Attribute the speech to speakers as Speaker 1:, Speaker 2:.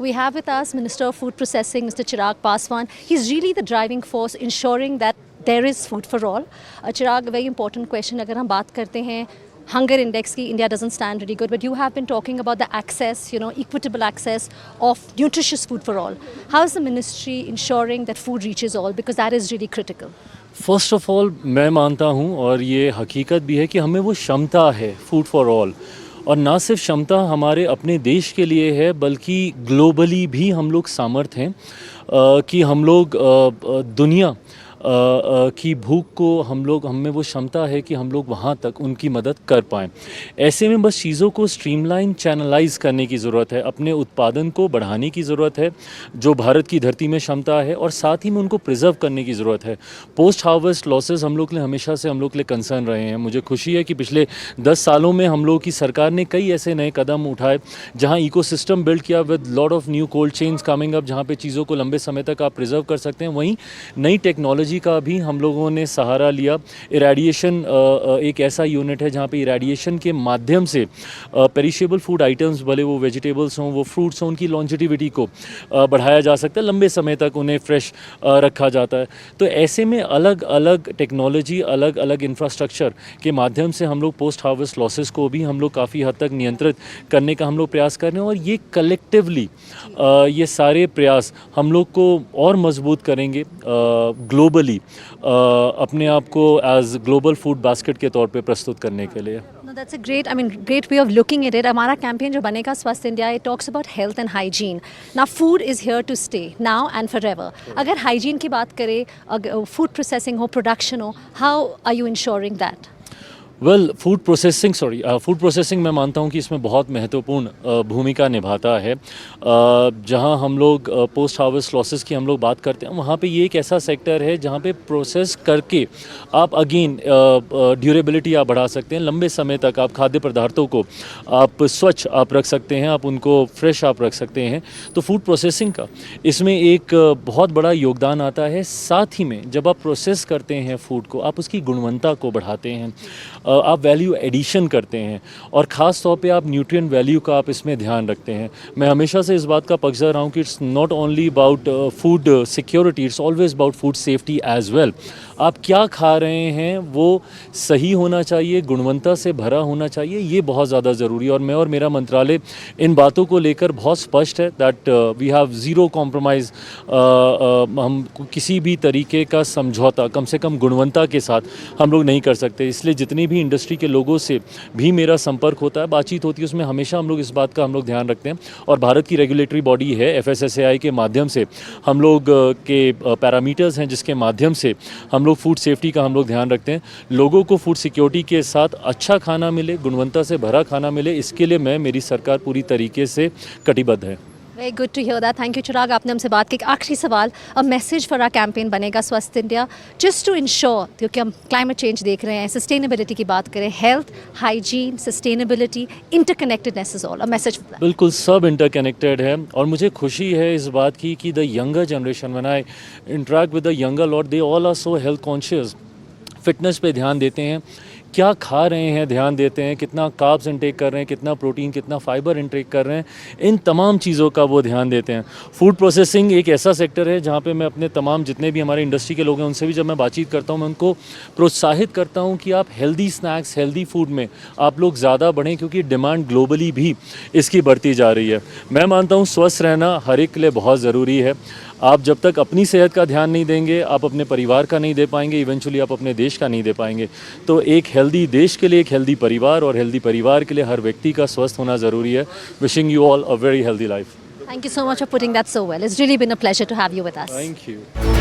Speaker 1: We have with us Minister of Food Processing, Mr. Chirag Paswan. He's really the driving force ensuring that there is food for all. Chirag, a very important question. अगर हम बात करते हैं hunger index की, India doesn't stand really good, but you have been talking about the access, equitable access of nutritious food for all. How is the ministry ensuring that food reaches all, because that is really critical?
Speaker 2: First of all मैं मानता हूँ और ये हकीकत भी है कि हमें वो क्षमता है फूड फॉर ऑल, और ना सिर्फ क्षमता हमारे अपने देश के लिए है बल्कि ग्लोबली भी हम लोग सामर्थ हैं कि हम लोग दुनिया की भूख को हमें वो क्षमता है कि हम लोग वहाँ तक उनकी मदद कर पाएँ। ऐसे में बस चीज़ों को स्ट्रीमलाइन चैनलाइज करने की ज़रूरत है, अपने उत्पादन को बढ़ाने की ज़रूरत है जो भारत की धरती में क्षमता है, और साथ ही में उनको प्रिजर्व करने की ज़रूरत है। पोस्ट हार्वेस्ट लॉसेस हम लोग के लिए हमेशा से हम लोग के लिए कंसर्न रहे हैं। मुझे खुशी है कि पिछले 10 सालों में हम लोग की सरकार ने कई ऐसे नए कदम उठाए जहाँ इकोसिस्टम बिल्ड किया with lot of new cold chains coming up, जहाँ पे चीज़ों को लंबे समय तक आप प्रिजर्व कर सकते हैं। वहीं नई टेक्नोलॉजी का भी हम लोगों ने सहारा लिया। इरेडिएशन एक ऐसा यूनिट है जहाँ पे इरेडिएशन के माध्यम से पेरिशेबल फूड आइटम्स, भले वो वेजिटेबल्स हों वो फ्रूट्स हों, उनकी लॉन्जिटिविटी को बढ़ाया जा सकता है, लंबे समय तक उन्हें फ्रेश रखा जाता है। तो ऐसे में अलग अलग टेक्नोलॉजी, अलग अलग इंफ्रास्ट्रक्चर के माध्यम से हम लोग पोस्ट हार्वेस्ट लॉसेस को भी हम लोग काफ़ी हद तक नियंत्रित करने का हम लोग प्रयास कर रहे हैं, और ये कलेक्टिवली ये सारे प्रयास हम लोग को और मजबूत करेंगे ग्लोबली अपने आप को एज ग्लोबल फूड बास्केट के तौर पे प्रस्तुत करने के लिए।
Speaker 1: No, that's a great way of looking at it. हमारा कैंपेन जो बनेगा स्वस्थ India, it talks about health and hygiene. Now food is here to stay now and forever. अगर hygiene की बात करें, food processing हो, production हो, how are you ensuring that?
Speaker 2: Food processing मैं मानता हूँ कि इसमें बहुत महत्वपूर्ण भूमिका निभाता है। जहाँ हम लोग पोस्ट हार्वेस्ट लॉसेस की हम लोग बात करते हैं, वहाँ पे ये एक ऐसा सेक्टर है जहाँ पे प्रोसेस करके आप अगेन ड्यूरेबिलिटी आप बढ़ा सकते हैं। लंबे समय तक आप खाद्य पदार्थों को आप स्वच्छ आप रख सकते हैं, आप उनको फ्रेश आप रख सकते हैं। तो फूड प्रोसेसिंग का इसमें एक बहुत बड़ा योगदान आता है। साथ ही में जब आप प्रोसेस करते हैं फूड को, आप उसकी गुणवत्ता को बढ़ाते हैं, आप वैल्यू एडिशन करते हैं, और ख़ास तौर पे आप न्यूट्रिएंट वैल्यू का आप इसमें ध्यान रखते हैं। मैं हमेशा से इस बात का पक्षधर रहा हूँ कि it's not only about food security, it's always about food safety as well. आप क्या खा रहे हैं वो सही होना चाहिए, गुणवत्ता से भरा होना चाहिए, ये बहुत ज़्यादा ज़रूरी है। और मैं और मेरा मंत्रालय इन बातों को लेकर बहुत स्पष्ट है that we have zero compromise. हम किसी भी तरीके का समझौता कम से कम गुणवत्ता के साथ हम लोग नहीं कर सकते। इसलिए जितनी भी इंडस्ट्री के लोगों से भी मेरा संपर्क होता है, बातचीत होती है, उसमें हमेशा हम लोग इस बात का हम लोग ध्यान रखते हैं। और भारत की रेगुलेटरी बॉडी है FSSAI के माध्यम से हम लोग के पैरामीटर्स हैं जिसके माध्यम से हम लोग फूड सेफ्टी का हम लोग ध्यान रखते हैं। लोगों को फूड सिक्योरिटी के साथ अच्छा खाना मिले, गुणवत्ता से भरा खाना मिले, इसके लिए मेरी सरकार पूरी तरीके से कटिबद्ध है।
Speaker 1: Very good to hear that. Thank you Chirag, आपने हमसे बात की। आखिरी सवाल, a message for our campaign बनेगा स्वस्थ इंडिया, जस्ट टू इंश्योर, क्योंकि हम क्लाइमेट चेंज देख रहे हैं, सस्टेनेबिलिटी की बात करें, health, hygiene, sustainability, interconnectedness is all, a message.
Speaker 2: बिल्कुल सब इंटरकनेक्टेड है, और मुझे खुशी है इस बात की कि the younger generation, when I interact with the younger lot, they all are so health conscious, fitness पे ध्यान देते हैं, क्या खा रहे हैं ध्यान देते हैं, कितना कार्ब्स इंटेक कर रहे हैं, कितना प्रोटीन, कितना फाइबर इंटेक कर रहे हैं, इन तमाम चीज़ों का वो ध्यान देते हैं। फूड प्रोसेसिंग एक ऐसा सेक्टर है जहाँ पे मैं अपने तमाम जितने भी हमारे इंडस्ट्री के लोग हैं उनसे भी जब मैं बातचीत करता हूँ, मैं उनको प्रोत्साहित करता हूँ कि आप हेल्दी स्नैक्स, हेल्दी फूड में आप लोग ज़्यादा बढ़ें, क्योंकि डिमांड ग्लोबली भी इसकी बढ़ती जा रही है। मैं मानता हूँ स्वस्थ रहना हर एक के लिए बहुत ज़रूरी है। आप जब तक अपनी सेहत का ध्यान नहीं देंगे, आप अपने परिवार का नहीं दे पाएंगे, इवेंचुअली आप अपने देश का नहीं दे पाएंगे। तो एक हेल्दी देश के लिए एक हेल्दी परिवार, और हेल्दी परिवार के लिए हर व्यक्ति का स्वस्थ होना ज़रूरी है। Wishing you all a very healthy life.
Speaker 1: Thank you so much for putting that so well. It's really been a pleasure to have you with us.
Speaker 2: Thank you.